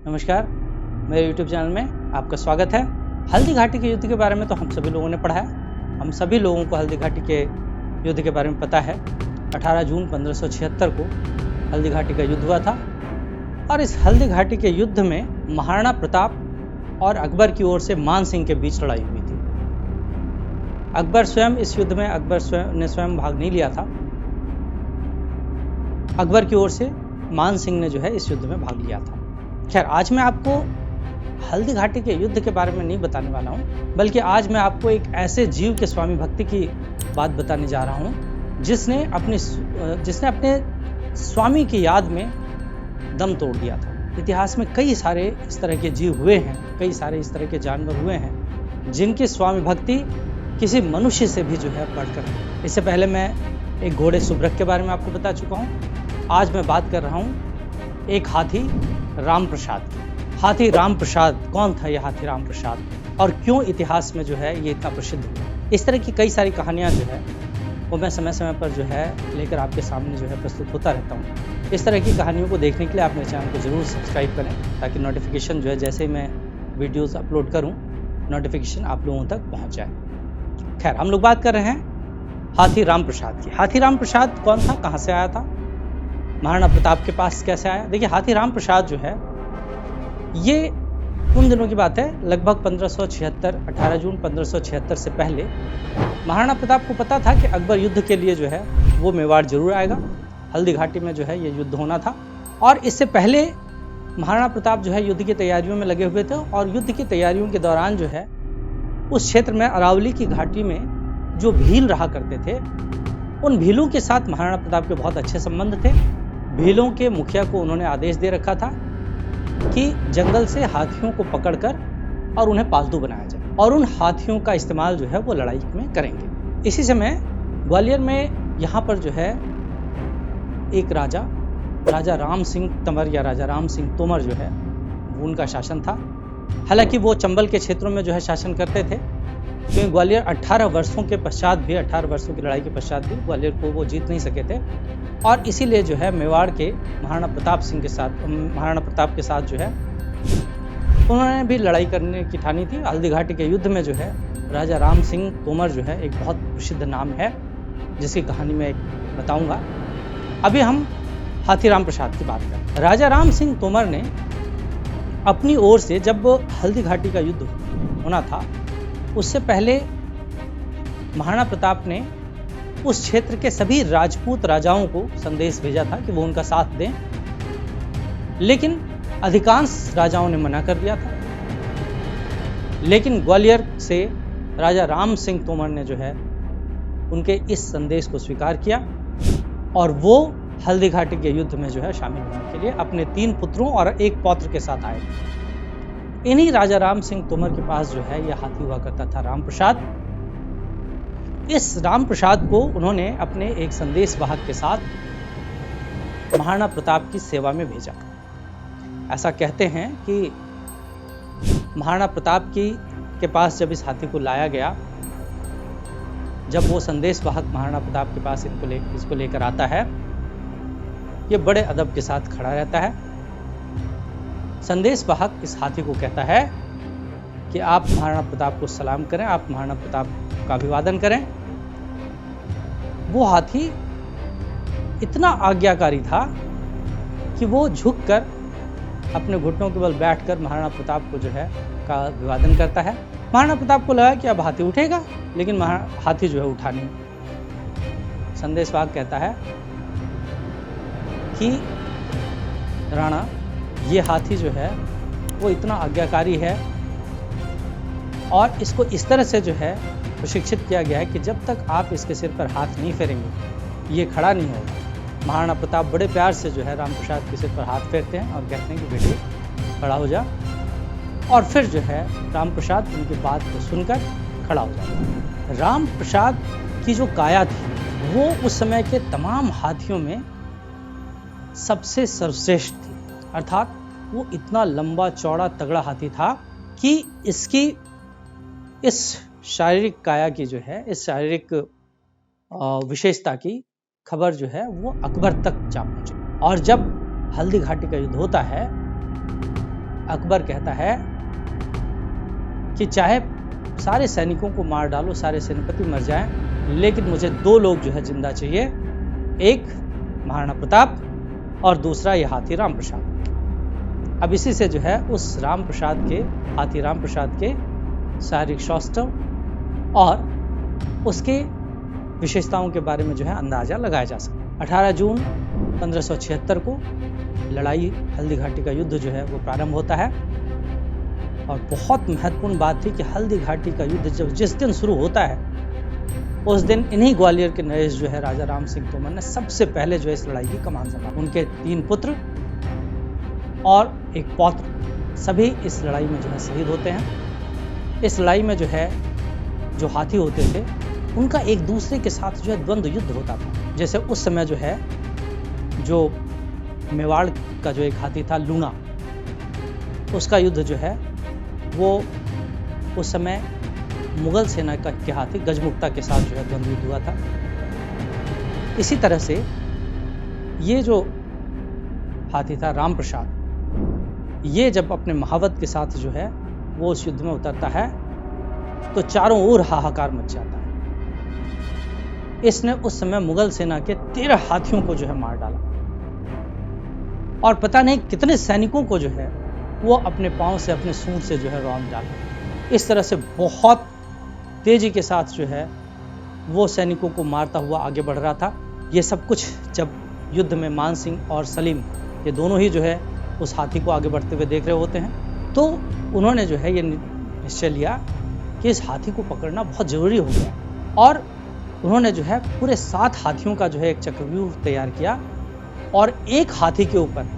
नमस्कार, मेरे YouTube channel में आपका स्वागत है। हल्दी घाटी के युद्ध के बारे में तो हम सभी लोगों ने पढ़ा है। हम सभी लोगों को हल्दी घाटी के युद्ध के बारे में पता है। 18 जून 1576 को हल्दी घाटी का युद्ध हुआ था और इस हल्दी घाटी के युद्ध में महाराणा प्रताप और अकबर की ओर से मान सिंह के बीच लड़ाई हुई थी। अकबर स्वयं इस युद्ध में ने स्वयं भाग नहीं लिया था। अकबर की ओर से मान सिंह ने जो है इस युद्ध में भाग लिया था। खैर, आज मैं आपको हल्दी घाटी के युद्ध के बारे में नहीं बताने वाला हूँ, बल्कि आज मैं आपको एक ऐसे जीव के स्वामी भक्ति की बात बताने जा रहा हूँ जिसने अपने स्वामी की याद में दम तोड़ दिया था। इतिहास में कई सारे इस तरह के जीव हुए हैं, कई सारे इस तरह के जानवर हुए हैं जिनकी स्वामी भक्ति किसी मनुष्य से भी जो है बढ़कर। इससे पहले मैं एक घोड़े सुब्रक के बारे में आपको बता चुका हूँ। आज मैं बात कर रहा हूँ एक हाथी राम प्रसाद की। हाथी राम प्रसाद कौन था? यह हाथी राम प्रसाद और क्यों इतिहास में जो है ये इतना प्रसिद्ध हुआ? इस तरह की कई सारी कहानियां जो है वो मैं समय समय पर जो है लेकर आपके सामने जो है प्रस्तुत होता रहता हूँ। इस तरह की कहानियों को देखने के लिए आप मेरे चैनल को जरूर सब्सक्राइब करें, ताकि नोटिफिकेशन जो है जैसे ही मैं वीडियोस अपलोड करूँ नोटिफिकेशन आप लोगों तक पहुँच जाए। खैर, हम लोग बात कर रहे हैं हाथी राम प्रसाद की। हाथी राम प्रसाद कौन था? कहाँ से आया था? महाराणा प्रताप के पास कैसे आया? देखिए, हाथी राम प्रसाद जो है ये उन दिनों की बात है, लगभग 18 जून 1576 से पहले महाराणा प्रताप को पता था कि अकबर युद्ध के लिए जो है वो मेवाड़ जरूर आएगा। हल्दी घाटी में जो है ये युद्ध होना था और इससे पहले महाराणा प्रताप जो है युद्ध की तैयारियों में लगे हुए थे और युद्ध की तैयारियों के दौरान जो है उस क्षेत्र में अरावली की घाटी में जो भील रहा करते थे, उन भीलों के साथ महाराणा प्रताप के बहुत अच्छे संबंध थे। भीलों के मुखिया को उन्होंने आदेश दे रखा था कि जंगल से हाथियों को पकड़कर और उन्हें पालतू बनाया जाए और उन हाथियों का इस्तेमाल जो है वो लड़ाई में करेंगे। इसी समय ग्वालियर में यहाँ पर जो है एक राजा राम सिंह तंवर या राजा राम सिंह तोमर जो है उनका शासन था। हालांकि वो चंबल के क्षेत्रों में जो है शासन करते थे, क्योंकि ग्वालियर 18 वर्षों की लड़ाई के पश्चात भी ग्वालियर को वो जीत नहीं सके थे और इसीलिए जो है मेवाड़ के महाराणा प्रताप के साथ जो है उन्होंने भी लड़ाई करने की ठानी थी। हल्दी घाटी के युद्ध में जो है राजा राम सिंह तोमर जो है एक बहुत प्रसिद्ध नाम है जिसकी कहानी मैं बताऊंगा। अभी हम हाथी राम प्रसाद की बात करें। राजा राम सिंह तोमर ने अपनी ओर से जब हल्दी घाटी का युद्ध होना था उससे पहले महाराणा प्रताप ने उस क्षेत्र के सभी राजपूत राजाओं को संदेश भेजा था कि वो उनका साथ दें, लेकिन अधिकांश राजाओं ने मना कर दिया था। लेकिन ग्वालियर से राजा राम सिंह तोमर ने जो है उनके इस संदेश को स्वीकार किया और वो हल्दी घाटी के युद्ध में जो है शामिल होने के लिए अपने 3 पुत्रों और 1 पौत्र के साथ आए। इन्हीं राजा राम सिंह तोमर के पास जो है यह हाथी हुआ करता था राम प्रसाद। इस राम प्रसाद को उन्होंने अपने एक संदेश वाहक के साथ महाराणा प्रताप की सेवा में भेजा। ऐसा कहते हैं कि महाराणा प्रताप के पास जब इस हाथी को लाया गया, जब वो संदेश वाहक महाराणा प्रताप के पास इसको लेकर आता है, ये बड़े अदब के साथ खड़ा रहता है। संदेश वाहक इस हाथी को कहता है कि आप महाराणा प्रताप को सलाम करें, आप महाराणा प्रताप का अभिवादन करें। वो हाथी इतना आज्ञाकारी था कि वो झुककर अपने घुटनों के बल बैठकर महाराणा प्रताप को जो है का अभिवादन करता है। महाराणा प्रताप को लगा कि अब हाथी उठेगा, लेकिन हाथी जो है उठा नहीं। संदेश वाहक कहता है कि राणा, ये हाथी जो है वो इतना आज्ञाकारी है और इसको इस तरह से जो है प्रशिक्षित किया गया है कि जब तक आप इसके सिर पर हाथ नहीं फेरेंगे ये खड़ा नहीं होगा। महाराणा प्रताप बड़े प्यार से जो है राम प्रसाद के सिर पर हाथ फेरते हैं और कहते हैं कि बेटे खड़ा हो जा, और फिर जो है राम प्रसाद उनकी बात को सुनकर खड़ा हो जाता है। राम प्रसाद की जो काया थी वो उस समय के तमाम हाथियों में सबसे सर्वश्रेष्ठ थी, अर्थात वो इतना लंबा चौड़ा तगड़ा हाथी था कि इसकी इस शारीरिक काया की जो है, इस शारीरिक विशेषता की खबर जो है वो अकबर तक जा पहुंची। और जब हल्दी घाटी का युद्ध होता है, अकबर कहता है कि चाहे सारे सैनिकों को मार डालो, सारे सेनापति मर जाएं, लेकिन मुझे 2 लोग जो है जिंदा चाहिए, एक महाराणा प्रताप और दूसरा ये हाथी राम प्रसाद। अब इसी से जो है उस राम प्रसाद के, हाथी राम प्रसाद के शारीरिक सौष्ठव और उसके विशेषताओं के बारे में जो है अंदाजा लगाया जा सकता है। 18 जून 1576 को लड़ाई हल्दी घाटी का युद्ध जो है वो प्रारंभ होता है। और बहुत महत्वपूर्ण बात थी कि हल्दी घाटी का युद्ध जब जिस दिन शुरू होता है उस दिन इन्हीं ग्वालियर के नरेश जो है राजा राम सिंह तोमर ने सबसे पहले जो है इस लड़ाई की कमान संभाली। उनके 3 पुत्र और एक पौत्र सभी इस लड़ाई में जो है शहीद होते हैं। इस लड़ाई में जो है जो हाथी होते थे उनका एक दूसरे के साथ जो है द्वंद्व युद्ध होता था। जैसे उस समय जो है जो मेवाड़ का जो एक हाथी था लूणा, उसका युद्ध जो है वो उस समय मुगल सेना के हाथी गजमुक्ता के साथ जो है द्वंद्व युद्ध हुआ था। इसी तरह से ये जो हाथी था राम प्रसाद, ये जब अपने महावत के साथ जो है वो उस युद्ध में उतरता है तो चारों ओर हाहाकार मच जाता है। इसने उस समय मुगल सेना के 13 हाथियों को जो है मार डाला और पता नहीं कितने सैनिकों को जो है वो अपने पांव से, अपने सूंड से जो है रौंद डाला। इस तरह से बहुत तेजी के साथ जो है वो सैनिकों को मारता हुआ आगे बढ़ रहा था। ये सब कुछ जब युद्ध में मान सिंह और सलीम ये दोनों ही जो है उस हाथी को आगे बढ़ते हुए देख रहे होते हैं, तो उन्होंने जो है ये निश्चय लिया कि इस हाथी को पकड़ना बहुत ज़रूरी हो गया। और उन्होंने जो है पूरे 7 हाथियों का जो है एक चक्रव्यूह तैयार किया और एक हाथी के ऊपर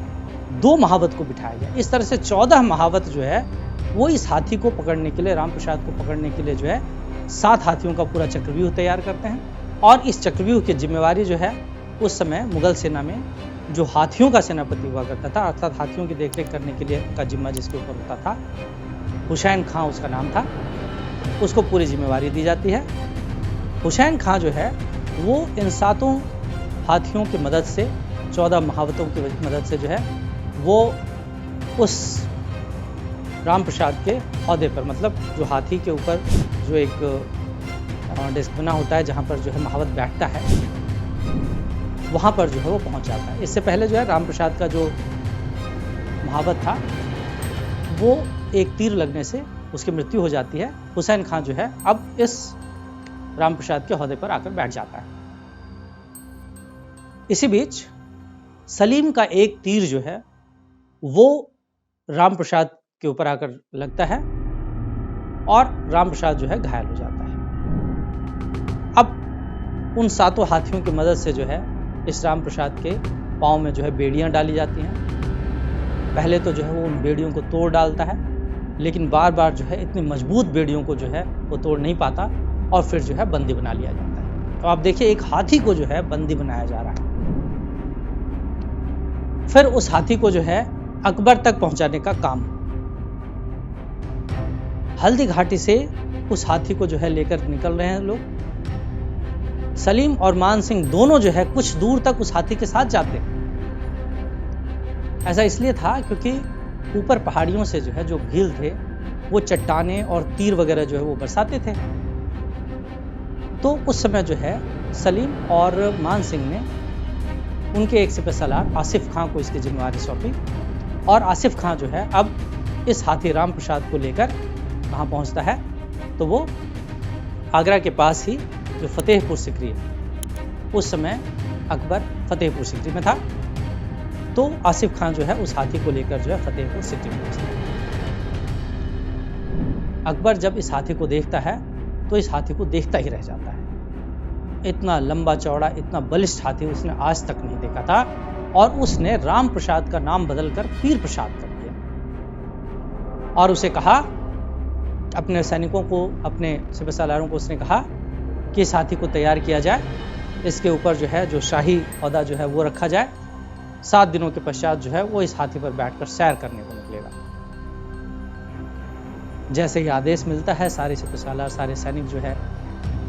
2 महावत को बिठाया गया। इस तरह से 14 महावत जो है वो इस हाथी को पकड़ने के लिए, राम प्रसाद को पकड़ने के लिए जो है 7 हाथियों का पूरा चक्रव्यूह तैयार करते हैं। और इस चक्रव्यूह की जिम्मेवारी जो है उस समय मुगल सेना में जो हाथियों का सेनापति हुआ करता था, अर्थात हाथियों की देखरेख करने के लिए का जिम्मा जिसके ऊपर होता था, हुसैन खां उसका नाम था, उसको पूरी जिम्मेवारी दी जाती है। हुसैन खां जो है वो इन 7 हाथियों की मदद से, 14 महावतों की मदद से जो है वो उस राम प्रसाद के औहदे पर, मतलब जो हाथी के ऊपर जो एक डेस्क बना होता है जहाँ पर जो है महावत बैठता है, वहाँ पर जो है वो पहुँच जाता है। इससे पहले जो है राम प्रसाद का जो महावत था वो एक तीर लगने से उसकी मृत्यु हो जाती है। हुसैन खां जो है अब इस राम प्रसाद के औहदे पर आकर बैठ जाता है। इसी बीच सलीम का एक तीर जो है वो राम प्रसाद के ऊपर आकर लगता है और राम प्रसाद जो है घायल हो जाता है। अब उन 7 हाथियों की मदद से जो है इस राम प्रसाद के पाँव में जो है बेड़ियां डाली जाती हैं। पहले तो जो है वो उन बेड़ियों को तोड़ डालता है, लेकिन बार बार जो है इतनी मजबूत बेड़ियों को जो है वो तोड़ नहीं पाता और फिर जो है बंदी बना लिया जाता है। तो आप देखिए एक हाथी को जो है बंदी बनाया जा रहा है। फिर उस हाथी को जो है अकबर तक पहुंचाने का काम, हल्दी घाटी से उस हाथी को जो है लेकर निकल रहे हैं लोग। सलीम और मान सिंह दोनों जो है कुछ दूर तक उस हाथी के साथ जाते हैं। ऐसा इसलिए था क्योंकि ऊपर पहाड़ियों से जो है जो भील थे वो चट्टाने और तीर वगैरह जो है वो बरसाते थे। तो उस समय जो है सलीम और मान सिंह ने उनके एक सिपह सलार आसिफ खां को इसकी जिम्मेवारी सौंपी और आसिफ खां जो है अब इस हाथी राम प्रसाद को लेकर वहाँ पहुँचता है। तो वो आगरा के पास ही जो फतेहपुर सिकरी है, उस समय अकबर फतेहपुर सिकरी में था, तो आसिफ खां जो है उस हाथी को लेकर जो है फतेहपुर सिकरी पहुँचता है। अकबर जब इस हाथी को देखता है तो इस हाथी को देखता ही रह जाता है। इतना लंबा चौड़ा, इतना बलिष्ठ हाथी उसने आज तक नहीं देखा था और उसने राम प्रसाद का नाम बदलकर पीर प्रसाद कर दिया और उसे कहा, अपने सैनिकों को, अपने सिपह सालारों को उसने कहा कि इस हाथी को तैयार किया जाए, इसके ऊपर जो है जो शाही ओहदा जो है वो रखा जाए। 7 दिनों के पश्चात जो है वो इस हाथी पर बैठकर सैर करने को निकलेगा। जैसे ही आदेश मिलता है सारे सिपह सालार, सारे सैनिक जो है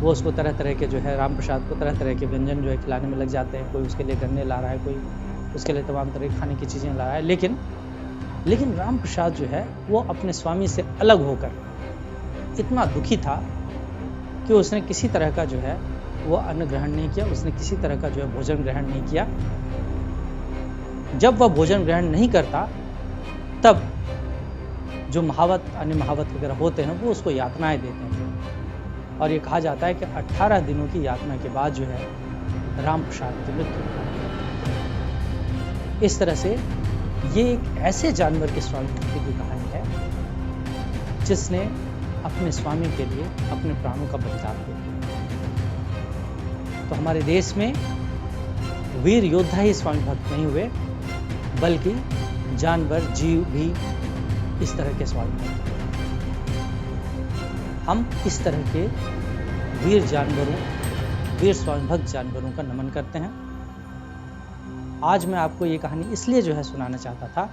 वो उसको तरह तरह के जो है राम प्रसाद को तरह तरह के व्यंजन जो है खिलाने में लग जाते हैं। कोई उसके लिए गन्ने ला रहा है, कोई उसके लिए तमाम तरह की खाने की चीज़ें ला रहा है, लेकिन लेकिन राम प्रसाद जो है वो अपने स्वामी से अलग होकर इतना दुखी था कि उसने किसी तरह का जो है वो अन्न ग्रहण नहीं किया, उसने किसी तरह का जो है भोजन ग्रहण नहीं किया। जब वह भोजन ग्रहण नहीं करता तब जो महावत, अन्य महावत वगैरह होते हैं वो उसको यातनाएं देते थे, और ये कहा जाता है कि 18 दिनों की यातना के बाद जो है राम प्रसाद की मृत्यु हो गई। इस तरह से ये एक ऐसे जानवर के स्वामी भक्ति की कहानी है जिसने अपने स्वामी के लिए अपने प्राणों का बलिदान दिया। तो हमारे देश में वीर योद्धा ही स्वामी भक्त नहीं हुए, बल्कि जानवर, जीव भी इस तरह के स्वामी भक्त हुए। हम इस तरह के वीर जानवरों, वीर स्वामी भक्त जानवरों का नमन करते हैं। आज मैं आपको ये कहानी इसलिए जो है सुनाना चाहता था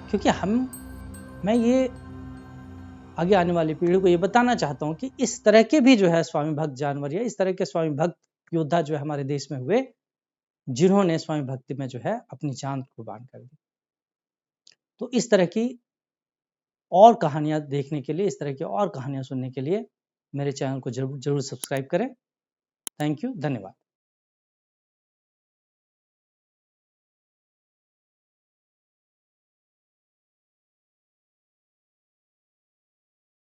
क्योंकि मैं ये आगे आने वाली पीढ़ी को ये बताना चाहता हूँ कि इस तरह के भी जो है स्वामी भक्त जानवर या इस तरह के स्वामी भक्त योद्धा जो है हमारे देश में हुए, जिन्होंने स्वामी भक्ति में जो है अपनी जान कुर्बान कर दी। तो इस तरह की और कहानियां देखने के लिए, इस तरह की और कहानियां सुनने के लिए मेरे चैनल को जरूर सब्सक्राइब करें। थैंक यू, धन्यवाद।